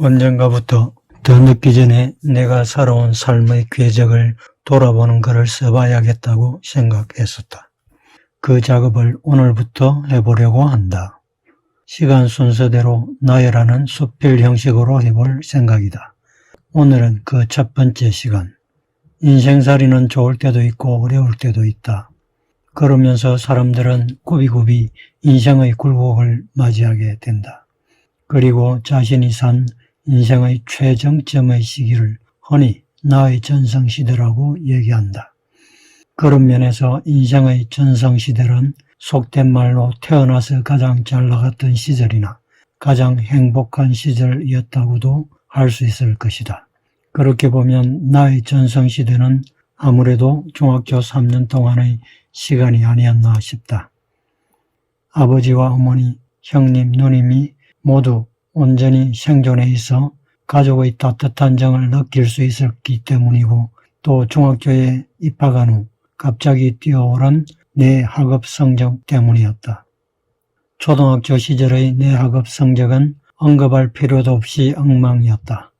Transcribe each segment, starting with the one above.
언젠가부터 더 늦기 전에 내가 살아온 삶의 궤적을 돌아보는 글을 써봐야겠다고 생각했었다. 그 작업을 오늘부터 해보려고 한다. 시간 순서대로 나열하는 수필 형식으로 해볼 생각이다. 오늘은 그 첫 번째 시간. 인생살이는 좋을 때도 있고 어려울 때도 있다. 그러면서 사람들은 굽이굽이 인생의 굴곡을 맞이하게 된다. 그리고 자신이 산 인생의 최정점의 시기를 흔히 나의 전성시대라고 얘기한다. 그런 면에서 인생의 전성시대는 속된 말로 태어나서 가장 잘 나갔던 시절이나 가장 행복한 시절이었다고도 할 수 있을 것이다. 그렇게 보면 나의 전성시대는 아무래도 중학교 3년 동안의 시간이 아니었나 싶다. 아버지와 어머니, 형님, 누님이 모두 온전히 생존해 있어 가족의 따뜻한 정을 느낄 수 있었기 때문이고, 또 중학교에 입학한 후 갑자기 뛰어오른 내 학업 성적 때문이었다. 초등학교 시절의 내 학업 성적은 언급할 필요도 없이 엉망이었다.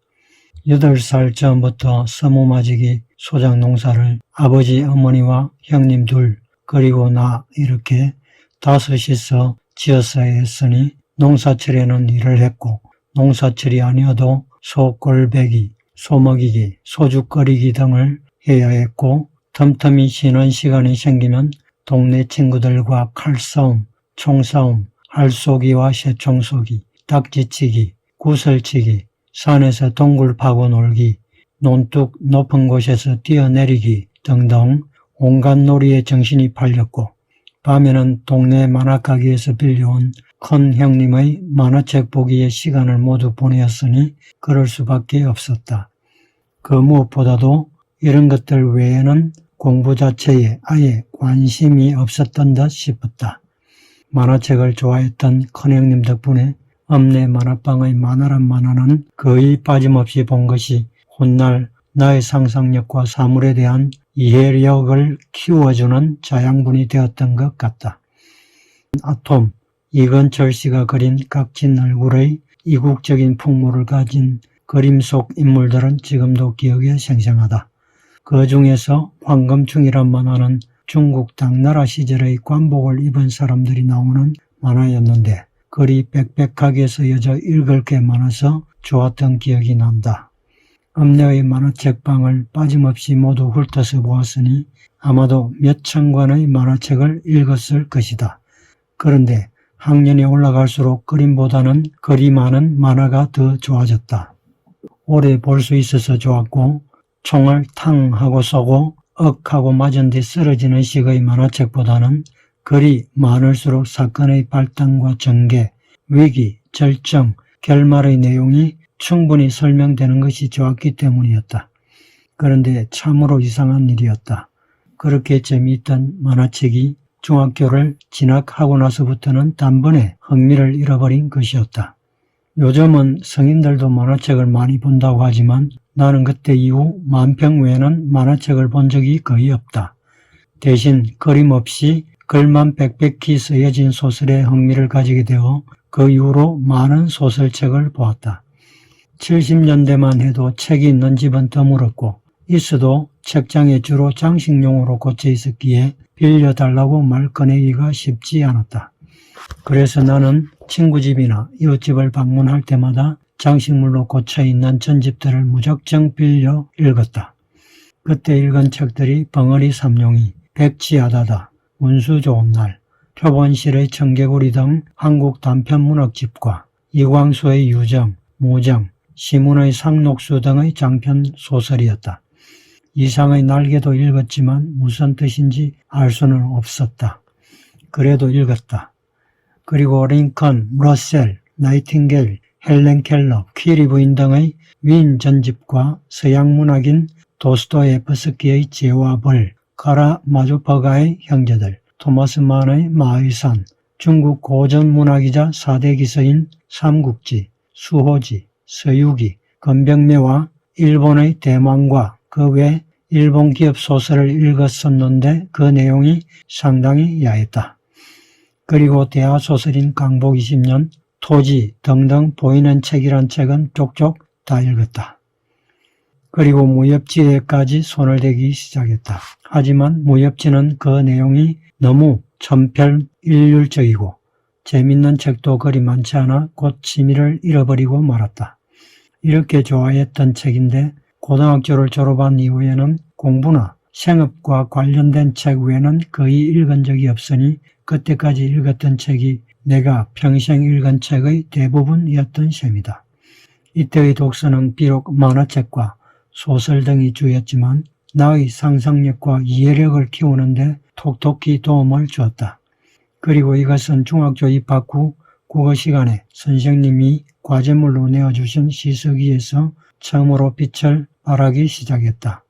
8살 전부터 서무맞이기 소작 농사를 아버지, 어머니와 형님 둘, 그리고 나 이렇게 다섯이서 지었어야 했으니 농사철에는 일을 했고, 농사철이 아니어도 소꼴배기, 소먹이기, 소죽거리기 등을 해야 했고, 틈틈이 쉬는 시간이 생기면 동네 친구들과 칼싸움, 총싸움, 알쏘기와 새총쏘기, 딱지치기, 구슬치기, 산에서 동굴 파고 놀기, 논뚝 높은 곳에서 뛰어내리기 등등 온갖 놀이에 정신이 팔렸고, 밤에는 동네 만화가게에서 빌려온 큰 형님의 만화책 보기에 시간을 모두 보내었으니 그럴 수밖에 없었다. 그 무엇보다도 이런 것들 외에는 공부 자체에 아예 관심이 없었던 듯 싶었다. 만화책을 좋아했던 큰형님 덕분에 읍내 만화방의 만화란 만화는 거의 빠짐없이 본 것이 훗날 나의 상상력과 사물에 대한 이해력을 키워주는 자양분이 되었던 것 같다. 아톰, 이건철 씨가 그린 깍진 얼굴의 이국적인 풍모를 가진 그림 속 인물들은 지금도 기억에 생생하다. 그 중에서 황금충이란 만화는 중국 당나라 시절의 관복을 입은 사람들이 나오는 만화였는데, 글이 빽빽하게 쓰여져 읽을 게 많아서 좋았던 기억이 난다. 읍내의 만화책방을 빠짐없이 모두 훑어서 보았으니 아마도 몇천 권의 만화책을 읽었을 것이다. 그런데 학년이 올라갈수록 그림보다는 글이 많은 만화가 더 좋아졌다. 오래 볼 수 있어서 좋았고, 총을 탕 하고 쏘고 억 하고 맞은 뒤 쓰러지는 식의 만화책보다는 글이 많을수록 사건의 발단과 전개, 위기, 절정, 결말의 내용이 충분히 설명되는 것이 좋았기 때문이었다. 그런데 참으로 이상한 일이었다. 그렇게 재미있던 만화책이 중학교를 진학하고 나서부터는 단번에 흥미를 잃어버린 것이었다. 요즘은 성인들도 만화책을 많이 본다고 하지만 나는 그때 이후 만평 외에는 만화책을 본 적이 거의 없다. 대신 그림 없이 글만 빽빽히 쓰여진 소설에 흥미를 가지게 되어 그 이후로 많은 소설책을 보았다. 70년대만 해도 책이 있는 집은 드물었고, 있어도 책장에 주로 장식용으로 꽂혀 있었기에 빌려달라고 말 꺼내기가 쉽지 않았다. 그래서 나는 친구 집이나 이웃집을 방문할 때마다 장식물로 꽂혀있는 전집들을 무작정 빌려 읽었다. 그때 읽은 책들이 벙어리 삼룡이, 백지하다다, 운수 좋은 날, 표본실의 청개구리 등 한국 단편 문학집과 이광수의 유정, 무정, 시문의 상록수 등의 장편 소설이었다. 이상의 날개도 읽었지만 무슨 뜻인지 알 수는 없었다. 그래도 읽었다. 그리고 링컨, 러셀, 나이팅게일, 헬렌 켈러, 퀴리 부인 등의 위인 전집과 서양 문학인 도스토예프스키의 죄와 벌, 카라마조퍼가의 형제들, 토마스 만의 마의 산, 중국 고전 문학이자 4대 기서인 삼국지, 수호지, 서유기, 건병매와 일본의 대망과 그 외 일본 기업 소설을 읽었었는데 그 내용이 상당히 야했다. 그리고 대하소설인 강복 20년, 토지 등등 보이는 책이란 책은 쪽쪽 다 읽었다. 그리고 무협지에까지 손을 대기 시작했다. 하지만 무협지는 그 내용이 너무 천편일률적이고 재밌는 책도 그리 많지 않아 곧 취미를 잃어버리고 말았다. 이렇게 좋아했던 책인데 고등학교를 졸업한 이후에는 공부나 생업과 관련된 책 외에는 거의 읽은 적이 없으니 그때까지 읽었던 책이 내가 평생 읽은 책의 대부분이었던 셈이다. 이때의 독서는 비록 만화책과 소설 등이 주였지만 나의 상상력과 이해력을 키우는데 톡톡히 도움을 주었다. 그리고 이것은 중학교 입학 후 국어 시간에 선생님이 과제물로 내어주신 시쓰기에서 처음으로 빛을 발하기 시작했다.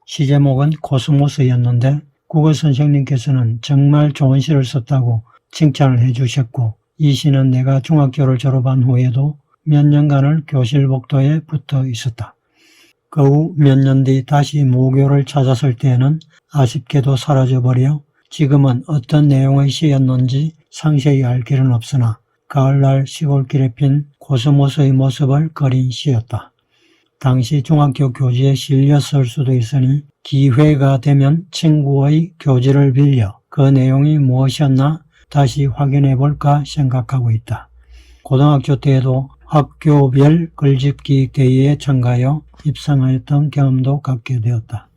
시제목은 코스모스였는데 국어 선생님께서는 정말 좋은 시를 썼다고 칭찬을 해주셨고 이 시는 내가 중학교를 졸업한 후에도 몇 년간을 교실 복도에 붙어 있었다. 그 후 몇 년 뒤 다시 무교를 찾았을 때에는 아쉽게도 사라져버려 지금은 어떤 내용의 시였는지 상세히 알 길은 없으나 가을날 시골길에 핀 코스모스의 모습을 그린 시였다. 당시 중학교 교지에 실렸을 수도 있으니 기회가 되면 친구의 교지를 빌려 그 내용이 무엇이었나 다시 확인해 볼까 생각하고 있다. 고등학교 때에도 학교별 글짓기 대회에 참가하여 입상하였던 경험도 갖게 되었다.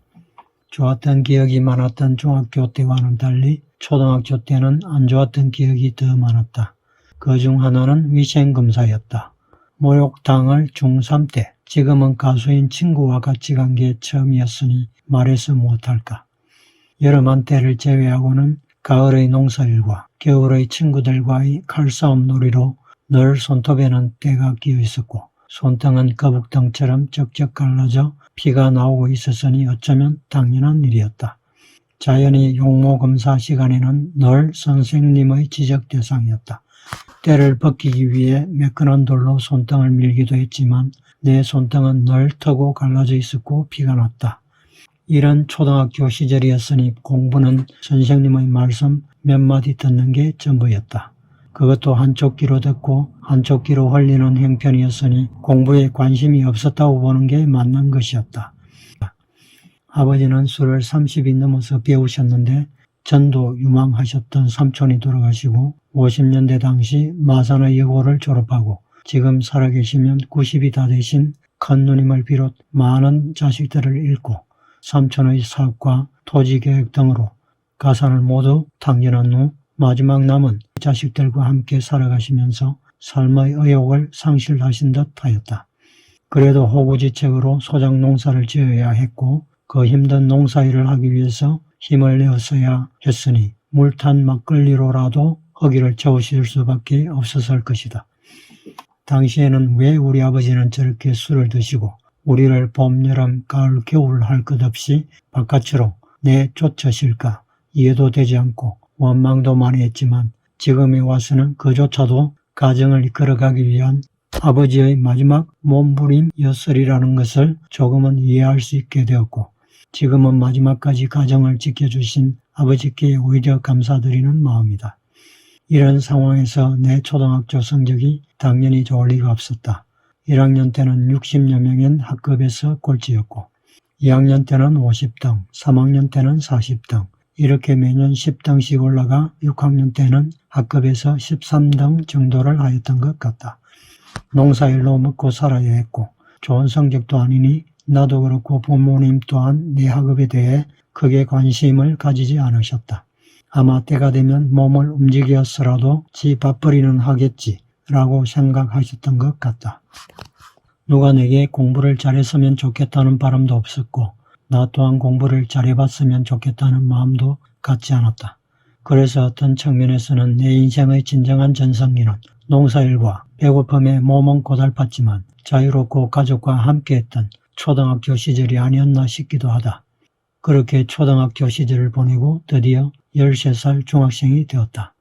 좋았던 기억이 많았던 중학교 때와는 달리 초등학교 때는 안 좋았던 기억이 더 많았다. 그 중 하나는 위생검사였다. 목욕탕을 중3 때 지금은 가수인 친구와 같이 간 게 처음이었으니 말해서 못할까. 여름 한때를 제외하고는 가을의 농사일과 겨울의 친구들과의 칼싸움 놀이로 늘 손톱에는 때가 끼어 있었고 손등은 거북등처럼 쩍쩍 갈라져 피가 나오고 있었으니 어쩌면 당연한 일이었다. 자연히 용모검사 시간에는 늘 선생님의 지적 대상이었다. 때를 벗기기 위해 매끈한 돌로 손등을 밀기도 했지만 내 손등은 늘 터고 갈라져 있었고 피가 났다. 이런 초등학교 시절이었으니 공부는 선생님의 말씀 몇 마디 듣는 게 전부였다. 그것도 한쪽 귀로 듣고 한쪽 귀로 흘리는 형편이었으니 공부에 관심이 없었다고 보는 게 맞는 것이었다. 아버지는 술을 30이 넘어서 배우셨는데 전도 유망하셨던 삼촌이 돌아가시고 50년대 당시 마산의 여고를 졸업하고 지금 살아계시면 90이 다 되신 큰 누님을 비롯 많은 자식들을 잃고 삼촌의 사업과 토지계획 등으로 가산을 모두 탕진한 후 마지막 남은 자식들과 함께 살아가시면서 삶의 의욕을 상실하신 듯 하였다. 그래도 호구지책으로 소작 농사를 지어야 했고 그 힘든 농사일을 하기 위해서 힘을 내었어야 했으니 물탄 막걸리로라도 허기를 채우실 수밖에 없었을 것이다. 당시에는 왜 우리 아버지는 저렇게 술을 드시고 우리를 봄, 여름, 가을, 겨울 할 것 없이 바깥으로 내쫓으실까 이해도 되지 않고 원망도 많이 했지만 지금에 와서는 그조차도 가정을 이끌어가기 위한 아버지의 마지막 몸부림이었으리라는 것을 조금은 이해할 수 있게 되었고 지금은 마지막까지 가정을 지켜주신 아버지께 오히려 감사드리는 마음이다. 이런 상황에서 내 초등학교 성적이 당연히 좋을 리가 없었다. 1학년 때는 60여 명인 학급에서 꼴찌였고 2학년 때는 50등, 3학년 때는 40등 이렇게 매년 10등씩 올라가 6학년 때는 학급에서 13등 정도를 하였던 것 같다. 농사일로 먹고 살아야 했고 좋은 성적도 아니니 나도 그렇고 부모님 또한 내 학업에 대해 크게 관심을 가지지 않으셨다. 아마 때가 되면 몸을 움직였으라도 지 밥벌이는 하겠지 라고 생각하셨던 것 같다. 누가 내게 공부를 잘했으면 좋겠다는 바람도 없었고 나 또한 공부를 잘해봤으면 좋겠다는 마음도 갖지 않았다. 그래서 어떤 측면에서는 내 인생의 진정한 전성기는 농사일과 배고픔에 몸은 고달팠지만 자유롭고 가족과 함께했던 초등학교 시절이 아니었나 싶기도 하다. 그렇게 초등학교 시절을 보내고 드디어 13살 중학생이 되었다.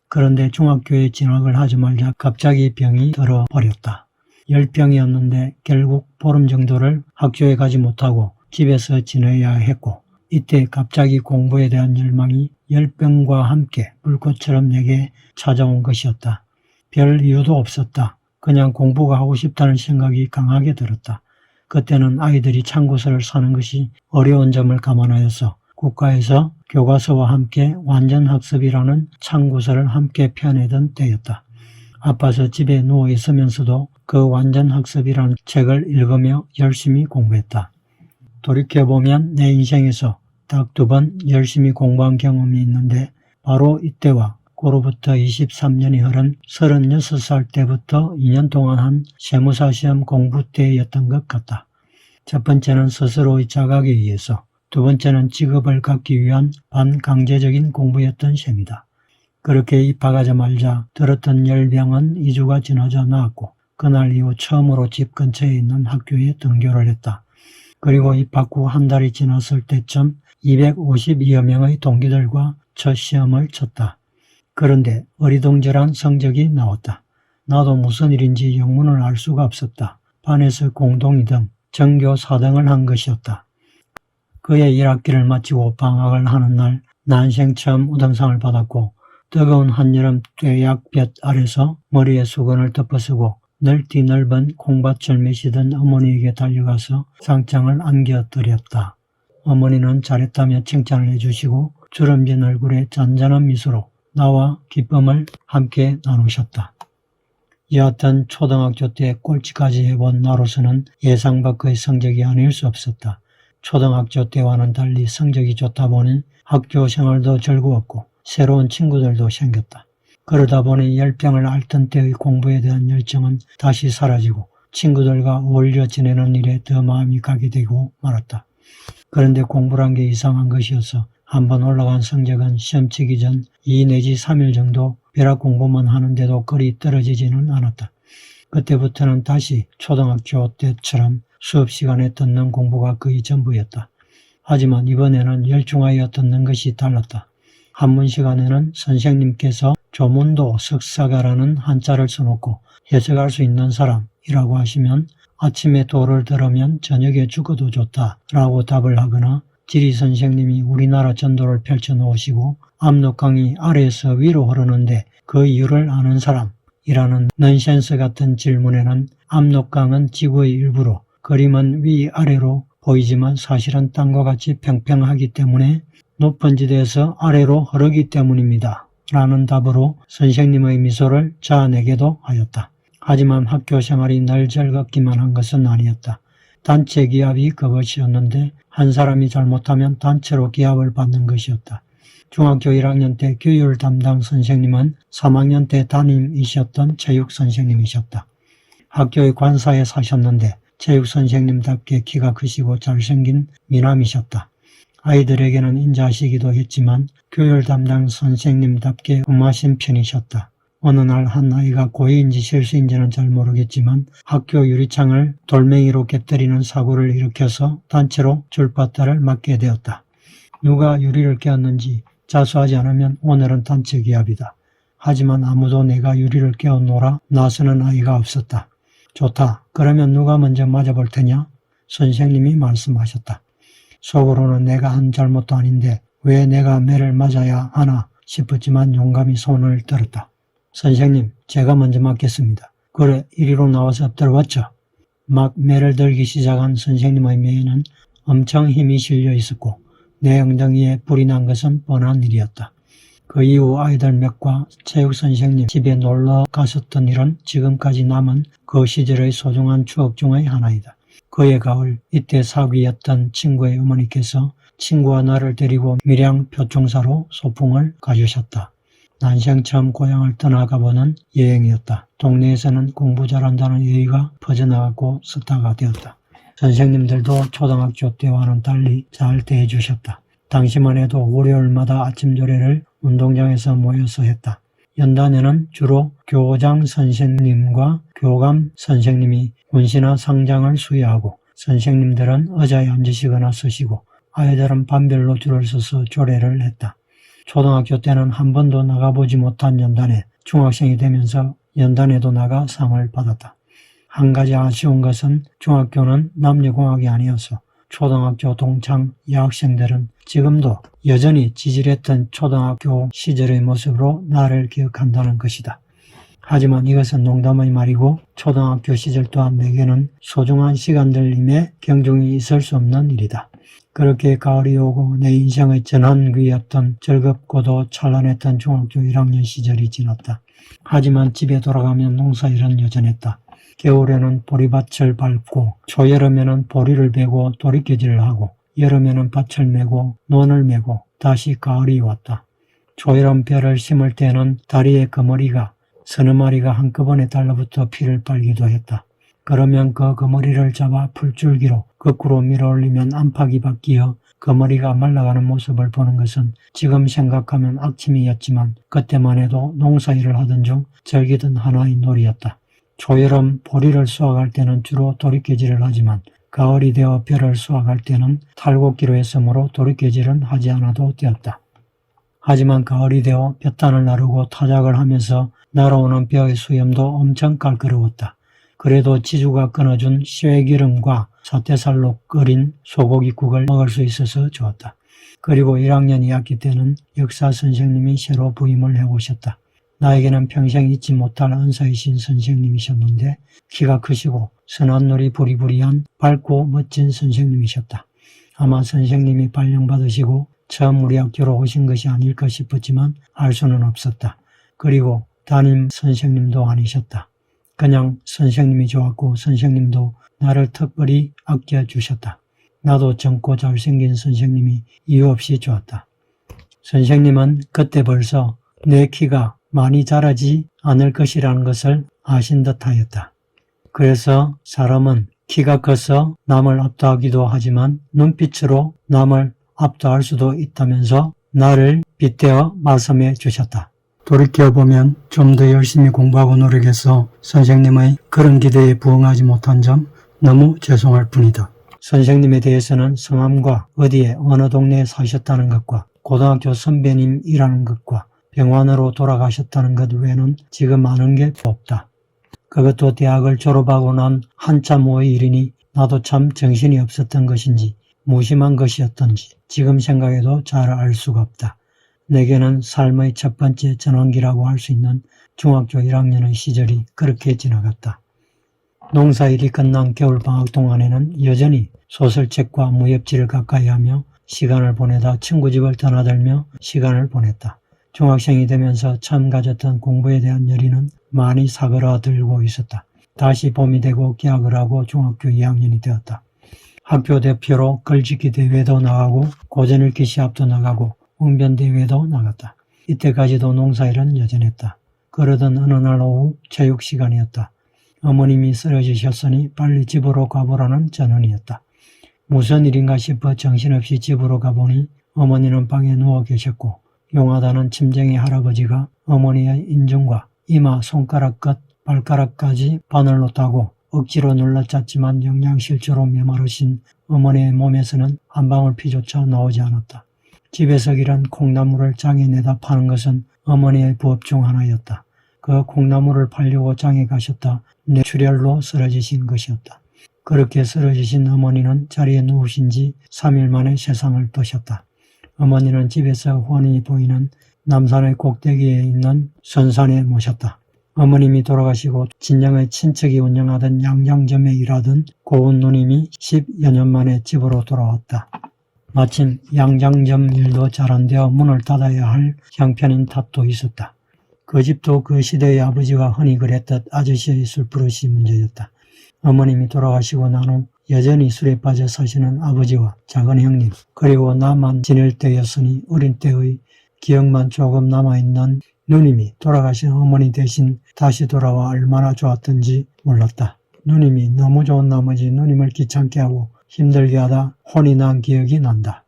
그런데 중학교에 진학을 하지 말자 갑자기 병이 들어버렸다. 열병이었는데 결국 보름 정도를 학교에 가지 못하고 집에서 지내야 했고 이때 갑자기 공부에 대한 열망이 열병과 함께 불꽃처럼 내게 찾아온 것이었다. 별 이유도 없었다. 그냥 공부가 하고 싶다는 생각이 강하게 들었다. 그때는 아이들이 참고서를 사는 것이 어려운 점을 감안하여서 국가에서 교과서와 함께 완전학습이라는 참고서를 함께 펴내던 때였다. 아파서 집에 누워 있으면서도 그 완전학습이라는 책을 읽으며 열심히 공부했다. 돌이켜보면 내 인생에서 딱 2번 열심히 공부한 경험이 있는데 바로 이때와 고로부터 23년이 흐른 36살 때부터 2년 동안 한 세무사 시험 공부 때였던 것 같다. 첫 번째는 스스로의 자각에 의해서, 두 번째는 직업을 갖기 위한 반강제적인 공부였던 셈이다. 그렇게 입학하자마자 들었던 열병은 2주가 지나자 나았고 그날 이후 처음으로 집 근처에 있는 학교에 등교를 했다. 그리고 입학 후 한 달이 지났을 때쯤 252여 명의 동기들과 첫 시험을 쳤다. 그런데 어리둥절한 성적이 나왔다. 나도 무슨 일인지 영문을 알 수가 없었다. 반에서 공동 2등, 전교 4등을 한 것이었다. 그해 1학기를 마치고 방학을 하는 날 난생 처음 우등상을 받았고 뜨거운 한여름 뙤약볕 아래서 머리에 수건을 덮어쓰고 넓디 넓은 콩밭을 메시던 어머니에게 달려가서 상장을 안겨드렸다. 어머니는 잘했다며 칭찬을 해주시고 주름진 얼굴에 잔잔한 미소로 나와 기쁨을 함께 나누셨다. 여하튼 초등학교 때 꼴찌까지 해본 나로서는 예상 밖의 성적이 아닐 수 없었다. 초등학교 때와는 달리 성적이 좋다 보니 학교 생활도 즐거웠고 새로운 친구들도 생겼다. 그러다 보니 열병을 앓던 때의 공부에 대한 열정은 다시 사라지고 친구들과 어울려 지내는 일에 더 마음이 가게 되고 말았다. 그런데 공부란 게 이상한 것이어서 한번 올라간 성적은 시험 치기 전 2 내지 3일 정도 벼락 공부만 하는데도 그리 떨어지지는 않았다. 그때부터는 다시 초등학교 때처럼 수업 시간에 듣는 공부가 거의 전부였다. 하지만 이번에는 열중하여 듣는 것이 달랐다. 한문 시간에는 선생님께서 조문도 석사가라는 한자를 써놓고 해석할 수 있는 사람이라고 하시면 아침에 도를 들으면 저녁에 죽어도 좋다라고 답을 하거나 지리 선생님이 우리나라 전도를 펼쳐놓으시고 압록강이 아래에서 위로 흐르는데 그 이유를 아는 사람이라는 넌센스 같은 질문에는 압록강은 지구의 일부로 그림은 위아래로 보이지만 사실은 땅과 같이 평평하기 때문에 높은 지대에서 아래로 흐르기 때문입니다. 라는 답으로 선생님의 미소를 자아내게도 하였다. 하지만 학교 생활이 늘 즐겁기만 한 것은 아니었다. 단체 기합이 그것이었는데 한 사람이 잘못하면 단체로 기합을 받는 것이었다. 중학교 1학년 때 교율 담당 선생님은 3학년 때 담임이셨던 체육 선생님이셨다. 학교의 관사에 사셨는데 체육 선생님답게 키가 크시고 잘생긴 미남이셨다. 아이들에게는 인자하시기도 했지만 교율 담당 선생님답게 음하신 편이셨다. 어느 날 한 아이가 고의인지 실수인지는 잘 모르겠지만 학교 유리창을 돌멩이로 깨뜨리는 사고를 일으켜서 단체로 줄바따를 맞게 되었다. 누가 유리를 깨었는지 자수하지 않으면 오늘은 단체 기합이다. 하지만 아무도 내가 유리를 깨었노라 나서는 아이가 없었다. 좋다. 그러면 누가 먼저 맞아볼 테냐? 선생님이 말씀하셨다. 속으로는 내가 한 잘못도 아닌데 왜 내가 매를 맞아야 하나 싶었지만 용감히 손을 들었다. 선생님, 제가 먼저 맞겠습니다. 그래, 이리로 나와서 엎드려봤죠. 막 매를 들기 시작한 선생님의 매에는 엄청 힘이 실려 있었고 내 엉덩이에 불이 난 것은 뻔한 일이었다. 그 이후 아이들 몇과 체육 선생님 집에 놀러 갔었던 일은 지금까지 남은 그 시절의 소중한 추억 중의 하나이다. 그해 가을, 이때 사귀었던 친구의 어머니께서 친구와 나를 데리고 밀양 표충사로 소풍을 가주셨다. 난생 처음 고향을 떠나가보는 여행이었다. 동네에서는 공부 잘한다는 얘기가 퍼져나가고 스타가 되었다. 선생님들도 초등학교 때와는 달리 잘 대해주셨다. 당시만 해도 월요일마다 아침 조례를 운동장에서 모여서 했다. 연단에는 주로 교장 선생님과 교감 선생님이 훈시나 상장을 수여하고 선생님들은 의자에 앉으시거나 서시고 아이들은 반별로 줄을 서서 조례를 했다. 초등학교 때는 한 번도 나가보지 못한 연단에 중학생이 되면서 연단에도 나가 상을 받았다. 한 가지 아쉬운 것은 중학교는 남녀공학이 아니어서 초등학교 동창 여학생들은 지금도 여전히 지질했던 초등학교 시절의 모습으로 나를 기억한다는 것이다. 하지만 이것은 농담의 말이고 초등학교 시절 또한 내게는 소중한 시간들임에 경중이 있을 수 없는 일이다. 그렇게 가을이 오고 내 인생의 전환기였던 즐겁고도 찬란했던 중학교 1학년 시절이 지났다. 하지만 집에 돌아가면 농사일은 여전했다. 겨울에는 보리밭을 밟고 초여름에는 보리를 베고 도리깨질을 하고 여름에는 밭을 메고 논을 메고 다시 가을이 왔다. 초여름 벼를 심을 때는 다리에 거머리가 서너 마리가 한꺼번에 달라붙어 피를 빨기도 했다. 그러면 그 거머리를 잡아 풀줄기로 거꾸로 밀어올리면 안팎이 바뀌어 거머리가 말라가는 모습을 보는 것은 지금 생각하면 악취미였지만 그때만 해도 농사일을 하던 중 즐기던 하나의 놀이였다. 초여름 보리를 수확할 때는 주로 도리깨질을 하지만 가을이 되어 벼를 수확할 때는 탈곡기로 했으므로 도리깨질은 하지 않아도 되었다. 하지만 가을이 되어 볕단을 나르고 타작을 하면서 날아오는 벼의 수염도 엄청 깔끄러웠다. 그래도 지주가 끊어준 쇠기름과 사태살로 끓인 소고기국을 먹을 수 있어서 좋았다. 그리고 1학년 2학기 때는 역사 선생님이 새로 부임을 해오셨다. 나에게는 평생 잊지 못할 은사이신 선생님이셨는데 키가 크시고 선한 놀이 부리부리한 밝고 멋진 선생님이셨다. 아마 선생님이 발령받으시고 처음 우리 학교로 오신 것이 아닐까 싶었지만 알 수는 없었다. 그리고 담임 선생님도 아니셨다. 그냥 선생님이 좋았고 선생님도 나를 특별히 아껴주셨다. 나도 젊고 잘생긴 선생님이 이유 없이 좋았다. 선생님은 그때 벌써 내 키가 많이 자라지 않을 것이라는 것을 아신 듯하였다. 그래서 사람은 키가 커서 남을 압도하기도 하지만 눈빛으로 남을 압도할 수도 있다면서 나를 빗대어 말씀해 주셨다. 돌이켜보면 좀 더 열심히 공부하고 노력해서 선생님의 그런 기대에 부응하지 못한 점 너무 죄송할 뿐이다. 선생님에 대해서는 성함과 어디에 어느 동네에 사셨다는 것과 고등학교 선배님이라는 것과 병원으로 돌아가셨다는 것 외에는 지금 아는 게 없다. 그것도 대학을 졸업하고 난 한참 후의 일이니 나도 참 정신이 없었던 것인지 무심한 것이었던지 지금 생각해도 잘 알 수가 없다. 내게는 삶의 첫 번째 전환기라고 할 수 있는 중학교 1학년의 시절이 그렇게 지나갔다. 농사일이 끝난 겨울방학 동안에는 여전히 소설책과 무협지를 가까이 하며 시간을 보내다 친구 집을 떠나들며 시간을 보냈다. 중학생이 되면서 처음 가졌던 공부에 대한 열의는 많이 사그라들고 있었다. 다시 봄이 되고 개학을 하고 중학교 2학년이 되었다. 학교 대표로 글짓기 대회도 나가고 고전 읽기 시합도 나가고 웅변대회도 나갔다. 이때까지도 농사일은 여전했다. 그러던 어느 날 오후 체육시간이었다. 어머님이 쓰러지셨으니 빨리 집으로 가보라는 전언이었다. 무슨 일인가 싶어 정신없이 집으로 가보니 어머니는 방에 누워 계셨고 용하다는 침쟁이 할아버지가 어머니의 인중과 이마, 손가락 끝, 발가락까지 바늘로 따고 억지로 눌러짰지만 영양실조로 메마르신 어머니의 몸에서는 한 방울 피조차 나오지 않았다. 집에서 기른 콩나물을 장에 내다 파는 것은 어머니의 부업 중 하나였다. 그 콩나물을 팔려고 장에 가셨다 뇌출혈로 쓰러지신 것이었다. 그렇게 쓰러지신 어머니는 자리에 누우신 지 3일 만에 세상을 떠셨다. 어머니는 집에서 훤히 보이는 남산의 꼭대기에 있는 선산에 모셨다. 어머님이 돌아가시고 진정의 친척이 운영하던 양장점에 일하던 고운 누님이 10여 년 만에 집으로 돌아왔다. 마침 양장점 일도 잘 안 되어 문을 닫아야 할 형편인 탓도 있었다. 그 집도 그 시대의 아버지가 흔히 그랬듯 아저씨의 술버릇이 문제였다. 어머님이 돌아가시고 난 후 여전히 술에 빠져 사시는 아버지와 작은 형님 그리고 나만 지낼 때였으니 어린 때의 기억만 조금 남아있는 누님이 돌아가신 어머니 대신 다시 돌아와 얼마나 좋았던지 몰랐다. 누님이 너무 좋은 나머지 누님을 귀찮게 하고 힘들게 하다 혼이 난 기억이 난다.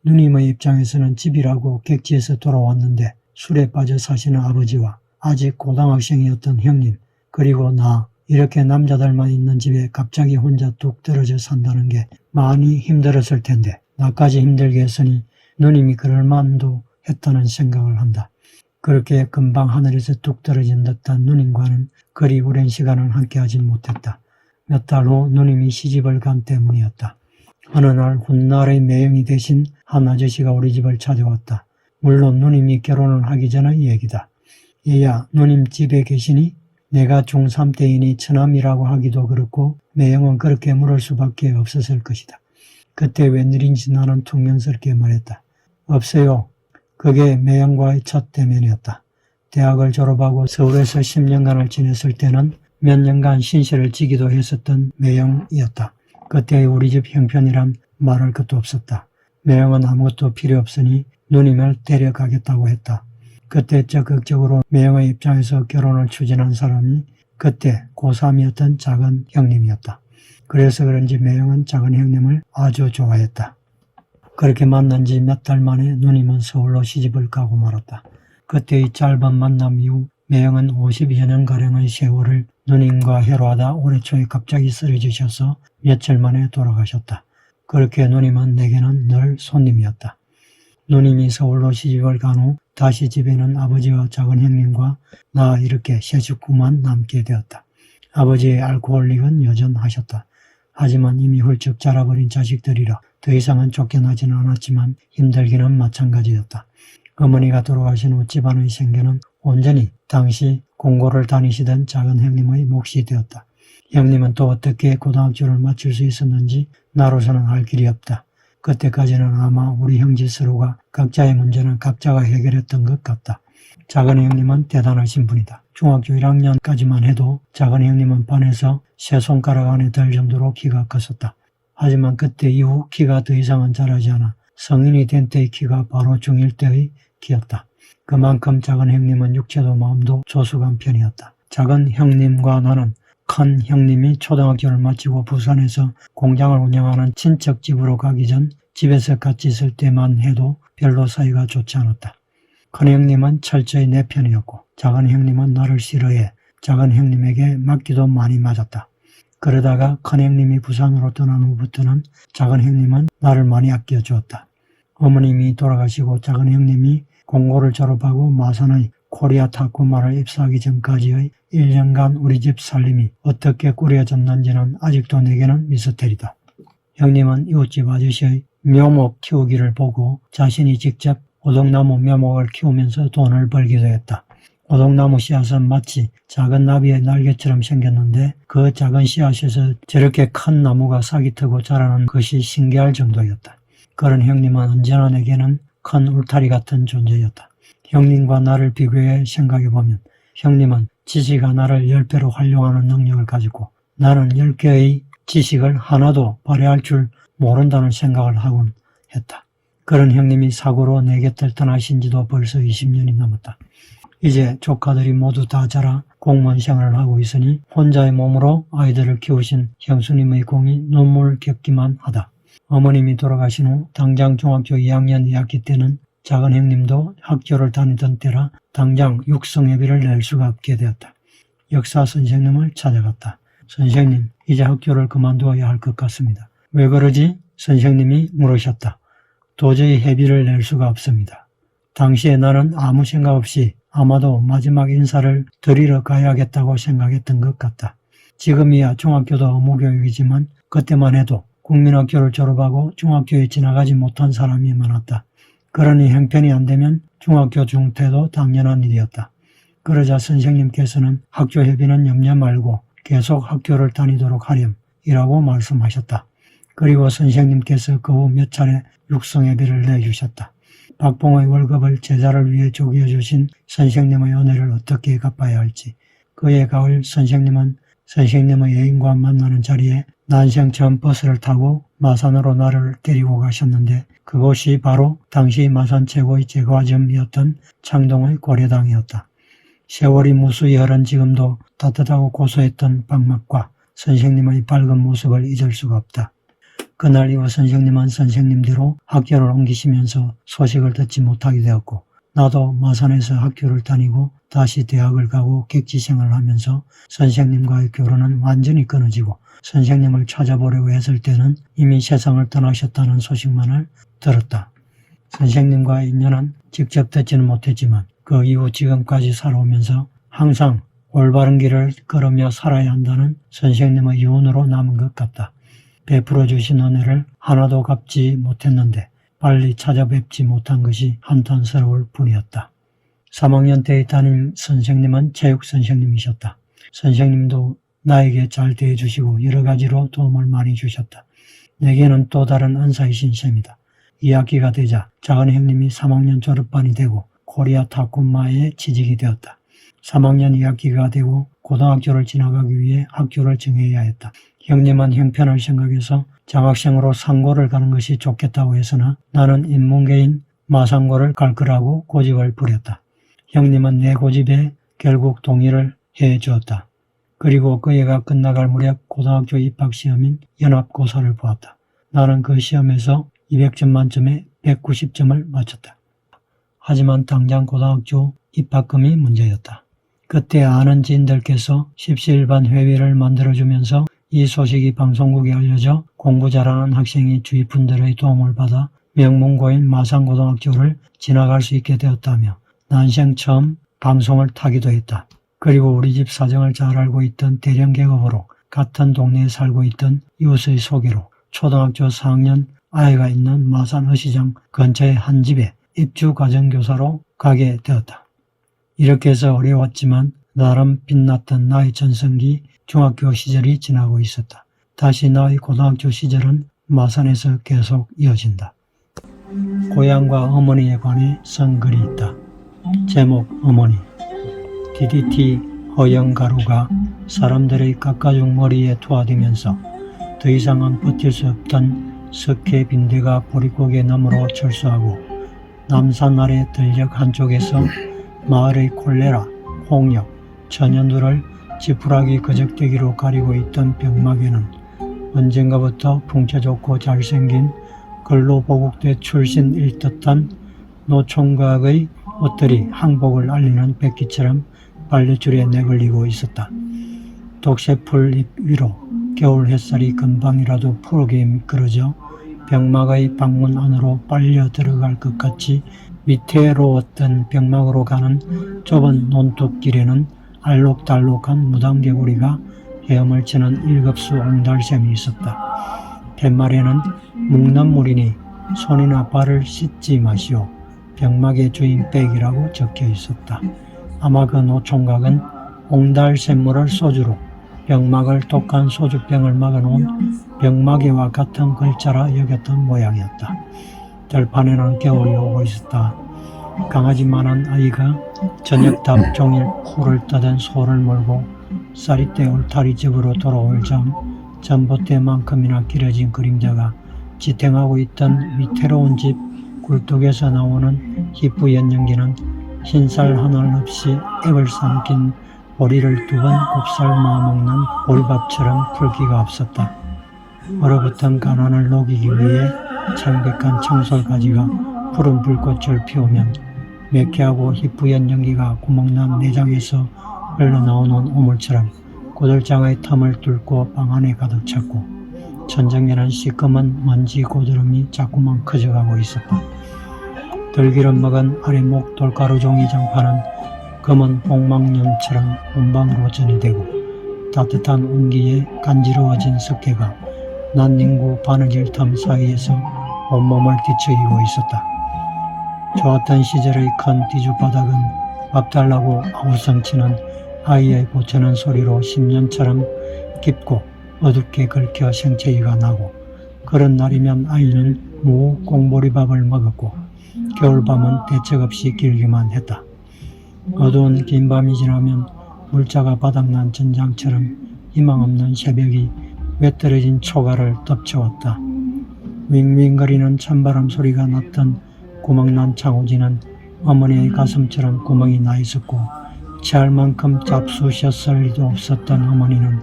누님의 입장에서는 집이라고 객지에서 돌아왔는데 술에 빠져 사시는 아버지와 아직 고등학생이었던 형님 그리고 나 이렇게 남자들만 있는 집에 갑자기 혼자 뚝 떨어져 산다는 게 많이 힘들었을 텐데 나까지 힘들게 했으니 누님이 그럴 만도 했다는 생각을 한다. 그렇게 금방 하늘에서 뚝 떨어진 듯한 누님과는 그리 오랜 시간을 함께하지 못했다. 몇 달 후 누님이 시집을 간 때문이었다. 어느 날 훗날의 매형이 되신 한 아저씨가 우리 집을 찾아왔다. 물론 누님이 결혼을 하기 전의 얘기다. 얘야 누님 집에 계시니? 내가 중3 때이니 처남이라고 하기도 그렇고 매형은 그렇게 물을 수밖에 없었을 것이다. 그때 웬일인지 나는 퉁명스럽게 말했다. 없어요. 그게 매형과의 첫 대면이었다. 대학을 졸업하고 서울에서 10년간을 지냈을 때는 몇 년간 신세를 지기도 했었던 매형이었다. 그때 우리 집 형편이란 말할 것도 없었다. 매형은 아무것도 필요 없으니 누님을 데려가겠다고 했다. 그때 적극적으로 매형의 입장에서 결혼을 추진한 사람이 그때 고3이었던 작은 형님이었다. 그래서 그런지 매형은 작은 형님을 아주 좋아했다. 그렇게 만난 지 몇 달 만에 누님은 서울로 시집을 가고 말았다. 그때의 짧은 만남 이후 매형은 50여 년가량의 세월을 누님과 해로하다 올해 초에 갑자기 쓰러지셔서 며칠 만에 돌아가셨다. 그렇게 누님은 내게는 늘 손님이었다. 누님이 서울로 시집을 간 후 다시 집에는 아버지와 작은 형님과 나 이렇게 세 식구만 남게 되었다. 아버지의 알코올릭은 여전하셨다. 하지만 이미 훌쩍 자라버린 자식들이라 더 이상은 쫓겨나지는 않았지만 힘들기는 마찬가지였다. 어머니가 돌아가신 후 집안의 생계는 온전히 당시 공고를 다니시던 작은 형님의 몫이 되었다. 형님은 또 어떻게 고등학교를 마칠 수 있었는지 나로서는 알 길이 없다. 그때까지는 아마 우리 형제 서로가 각자의 문제는 각자가 해결했던 것 같다. 작은 형님은 대단하신 분이다. 중학교 1학년까지만 해도 작은 형님은 반에서 세 손가락 안에 들 정도로 키가 컸었다. 하지만 그때 이후 키가 더 이상은 자라지 않아 성인이 된 때의 키가 바로 중1 때의 키였다. 그만큼 작은 형님은 육체도 마음도 조숙한 편이었다. 작은 형님과 나는 큰 형님이 초등학교를 마치고 부산에서 공장을 운영하는 친척 집으로 가기 전 집에서 같이 있을 때만 해도 별로 사이가 좋지 않았다. 큰 형님은 철저히 내 편이었고 작은 형님은 나를 싫어해 작은 형님에게 맞기도 많이 맞았다. 그러다가 큰 형님이 부산으로 떠난 후부터는 작은 형님은 나를 많이 아껴주었다. 어머님이 돌아가시고 작은 형님이 공고를 졸업하고 마산의 코리아 타코마를 입사하기 전까지의 1년간 우리 집 살림이 어떻게 꾸려졌는지는 아직도 내게는 미스터리다. 형님은 이웃집 아저씨의 묘목 키우기를 보고 자신이 직접 오동나무 묘목을 키우면서 돈을 벌기도 했다. 오동나무 씨앗은 마치 작은 나비의 날개처럼 생겼는데 그 작은 씨앗에서 저렇게 큰 나무가 싹이 트고 자라는 것이 신기할 정도였다. 그런 형님은 언제나 내게는 큰 울타리 같은 존재였다. 형님과 나를 비교해 생각해보면 형님은 지식 하나를 10배로 활용하는 능력을 가지고 나는 10개의 지식을 하나도 발휘할 줄 모른다는 생각을 하곤 했다. 그런 형님이 사고로 내 곁을 떠나신 지도 벌써 20년이 넘었다. 이제 조카들이 모두 다 자라 공무원 생활을 하고 있으니 혼자의 몸으로 아이들을 키우신 형수님의 공이 눈물겹기만 하다. 어머님이 돌아가신 후 당장 중학교 2학년 2학기 때는 작은 형님도 학교를 다니던 때라 당장 육성회비를 낼 수가 없게 되었다. 역사 선생님을 찾아갔다. 선생님, 이제 학교를 그만두어야 할 것 같습니다. 왜 그러지? 선생님이 물으셨다. 도저히 회비를 낼 수가 없습니다. 당시에 나는 아무 생각 없이 아마도 마지막 인사를 드리러 가야겠다고 생각했던 것 같다. 지금이야 중학교도 의무교육이지만 그때만 해도 국민학교를 졸업하고 중학교에 지나가지 못한 사람이 많았다. 그러니 형편이 안 되면 중학교 중퇴도 당연한 일이었다. 그러자 선생님께서는 학교 회비는 염려 말고 계속 학교를 다니도록 하렴이라고 말씀하셨다. 그리고 선생님께서 그 후 몇 차례 육성회비를 내주셨다. 박봉의 월급을 제자를 위해 쪼개주신 선생님의 은혜를 어떻게 갚아야 할지. 그해 가을 선생님은 선생님의 애인과 만나는 자리에 난생 처음 버스를 타고 마산으로 나를 데리고 가셨는데 그곳이 바로 당시 마산 최고의 제과점이었던 창동의 고려당이었다. 세월이 무수히 흐른 지금도 따뜻하고 고소했던 방맛과 선생님의 밝은 모습을 잊을 수가 없다. 그날 이후 선생님은 선생님대로 학교를 옮기시면서 소식을 듣지 못하게 되었고 나도 마산에서 학교를 다니고 다시 대학을 가고 객지생활을 하면서 선생님과의 교류는 완전히 끊어지고 선생님을 찾아보려고 했을 때는 이미 세상을 떠나셨다는 소식만을 들었다. 선생님과의 인연은 직접 듣지는 못했지만 그 이후 지금까지 살아오면서 항상 올바른 길을 걸으며 살아야 한다는 선생님의 유언으로 남은 것 같다. 베풀어 주신 은혜를 하나도 갚지 못했는데 빨리 찾아뵙지 못한 것이 한탄스러울 뿐이었다. 3학년 때의 담임 선생님은 체육 선생님이셨다. 선생님도 나에게 잘 대해주시고 여러 가지로 도움을 많이 주셨다. 내게는 또 다른 은사이신 셈이다. 2학기가 되자 작은 형님이 3학년 졸업반이 되고 코리아 타코마에 취직이 되었다. 3학년 2학기가 되고 고등학교를 지나가기 위해 학교를 정해야 했다. 형님은 형편을 생각해서 장학생으로 상고를 가는 것이 좋겠다고 했으나 나는 인문계인 마상고를 갈 거라고 고집을 부렸다. 형님은 내 고집에 결국 동의를 해주었다. 그리고 그 해가 끝나갈 무렵 고등학교 입학시험인 연합고사를 보았다. 나는 그 시험에서 200점 만점에 190점을 맞췄다. 하지만 당장 고등학교 입학금이 문제였다. 그때 아는 지인들께서 십시일반 회비를 만들어주면서 이 소식이 방송국에 알려져 공부 잘하는 학생이 주위 분들의 도움을 받아 명문고인 마산고등학교를 지나갈 수 있게 되었다며 난생 처음 방송을 타기도 했다. 그리고 우리 집 사정을 잘 알고 있던 대령계급으로 같은 동네에 살고 있던 이웃의 소개로 초등학교 4학년 아이가 있는 마산 어시장 근처의 한 집에 입주가정교사로 가게 되었다. 이렇게 해서 어려웠지만 나름 빛났던 나의 전성기 중학교 시절이 지나고 있었다. 다시 나의 고등학교 시절은 마산에서 계속 이어진다. 고향과 어머니에 관해 쓴 글이 있다. 제목 어머니. DDT 허영가루가 사람들의 깎아준 머리에 투하되면서 더 이상은 버틸 수 없던 석회 빈대가 보릿고개 너머로 철수하고 남산 아래 들녘 한쪽에서 마을의 콜레라, 홍역, 천연두를 지푸라기 거적대기로 가리고 있던 병막에는 언젠가부터 풍채 좋고 잘생긴 근로보국대 출신일 듯한 노총각의 옷들이 항복을 알리는 백기처럼 빨랫줄에 내걸리고 있었다. 독새풀 잎 위로 겨울 햇살이 금방이라도 푸르게 미끄러져 병막의 방문 안으로 빨려 들어갈 것 같이 위태로웠던 병막으로 가는 좁은 논뚝길에는 알록달록한 무당개구리가 헤엄을 치는 일급수 옹달샘이 있었다. 팻말에는 묵는 물이니 손이나 발을 씻지 마시오. 병막의 주인 백이라고 적혀 있었다. 아마 그 노총각은 옹달샘물을 소주로 병막을 독한 소주병을 막아놓은 병마개와 같은 글자라 여겼던 모양이었다. 들판에는 겨울이 오고 있었다. 강아지만한 아이가 저녁답 종일 풀을 떠던 소를 몰고 쌀이때 울타리 집으로 돌아올 점 전봇대만큼이나 길어진 그림자가 지탱하고 있던 위태로운 집 굴뚝에서 나오는 희뿌연연기는 흰살 하늘 없이 액을 삼킨 보리를 2번 곱살마 먹는 보리밥처럼 풀기가 없었다. 얼어붙은 가난을 녹이기 위해 창백한 청솔가지가 푸른 불꽃을 피우면 매캐하고 희뿌연 연기가 구멍난 내장에서 흘러나오는 우물처럼 고들장의 틈을 뚫고 방 안에 가득 찼고 천정에는 시꺼먼 먼지 고드름이 자꾸만 커져가고 있었다. 들기름 먹은 아래목 돌가루 종이 장판은 검은 복막염처럼 온방으로 전이되고 따뜻한 온기에 간지러워진 석회가 난닝구 바느질 틈 사이에서 온몸을 뒤척이고 있었다. 좋았던 시절의 큰 뒤죽바닥은 밥 달라고 아우성치는 아이의 보채는 소리로 10년처럼 깊고 어둡게 긁혀 생채기가 나고 그런 날이면 아이는 무 꽁보리밥을 먹었고 겨울밤은 대책 없이 길기만 했다. 어두운 긴 밤이 지나면 물자가 바닥난 전장처럼 희망없는 새벽이 외떨어진 초가를 덮쳐왔다. 윙윙거리는 찬바람 소리가 났던 구멍난 창호지는 어머니의 가슴처럼 구멍이 나 있었고 체할 만큼 잡수셨을 리도 없었던 어머니는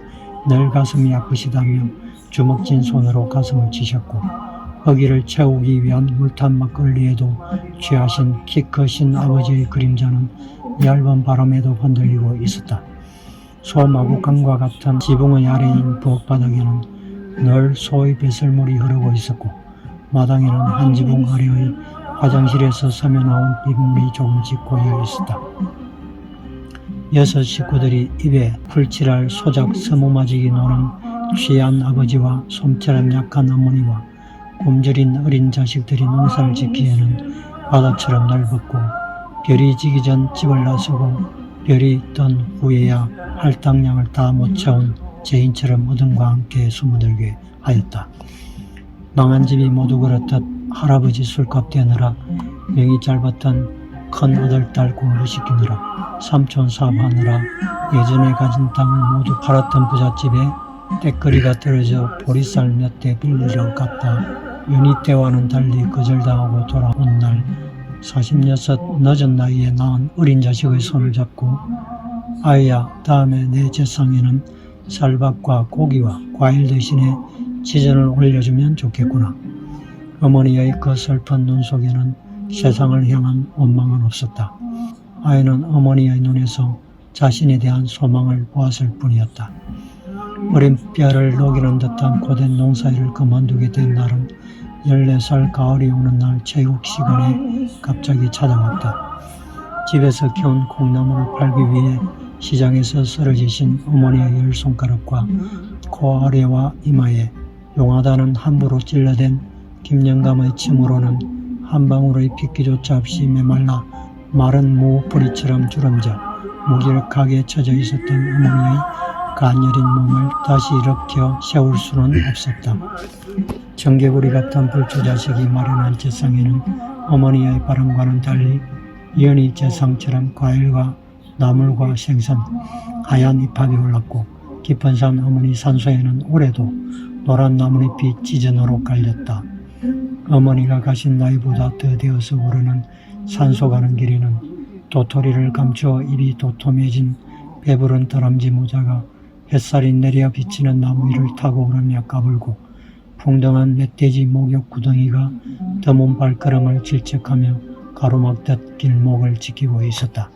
늘 가슴이 아프시다며 주먹진 손으로 가슴을 치셨고 허기를 채우기 위한 물탄 막걸리에도 취하신 키 크신 아버지의 그림자는 얇은 바람에도 흔들리고 있었다. 소마구간과 같은 지붕의 아래인 부엌바닥에는 늘 소의 배설물이 흐르고 있었고 마당에는 한 지붕 아래의 화장실에서 서며 나온 빗물이 조금씩 고여 있었다. 6 식구들이 입에 풀칠할 소작 서무마지기 노는 취한 아버지와 솜처럼 약한 어머니와 굶주린 어린 자식들이 농사를 짓기에는 바다처럼 넓었고 별이 지기 전 집을 나서고 별이 뜬 후에야 할당량을 다 못 채운 죄인처럼 어둠과 함께 숨어들게 하였다. 망한 집이 모두 그렇듯 할아버지 술값 대느라 명이 짧았던 큰 아들딸 공부시키느라 삼촌 사업하느라 예전에 가진 땅을 모두 팔았던 부잣집에 떼거리가 떨어져 보리쌀 몇 대 빌리러 갔다 연희 때와는 달리 거절당하고 돌아온 날 46 늦은 나이에 낳은 어린 자식의 손을 잡고 아이야, 다음에 내 제상에는 쌀밥과 고기와 과일 대신에 지전을 올려주면 좋겠구나. 어머니의 그 슬픈 눈 속에는 세상을 향한 원망은 없었다. 아이는 어머니의 눈에서 자신에 대한 소망을 보았을 뿐이었다. 어린 뼈를 녹이는 듯한 고된 농사일을 그만두게 된 날은 14살 가을이 오는 날 체육 시간에 갑자기 찾아왔다. 집에서 키운 콩나물을 팔기 위해 시장에서 쓰러지신 어머니의 10손가락과 코 아래와 이마에 용하다는 함부로 찔러댄 김영감의 침으로는 한 방울의 핏기조차 없이 메말라 마른 무 뿌리처럼 주름져 무기력하게 처져 있었던 어머니의 가녀린 몸을 다시 일으켜 세울 수는 없었다. 정개구리 같은 불초자식이 마련한 제상에는 어머니의 바람과는 달리 연희 제상처럼 과일과 나물과 생선, 하얀 잎합이 올랐고 깊은 산 어머니 산소에는 올해도 노란 나뭇잎이 찢어너로 깔렸다. 어머니가 가신 나이보다 더 되어서 오르는 산소 가는 길에는 도토리를 감추어 입이 도톰해진 배부른 다람쥐 모자가 햇살이 내려 비치는 나무 위를 타고 오르며 까불고 풍덩한 멧돼지 목욕 구덩이가 드문 발걸음을 질척하며 가로막듯 길목을 지키고 있었다.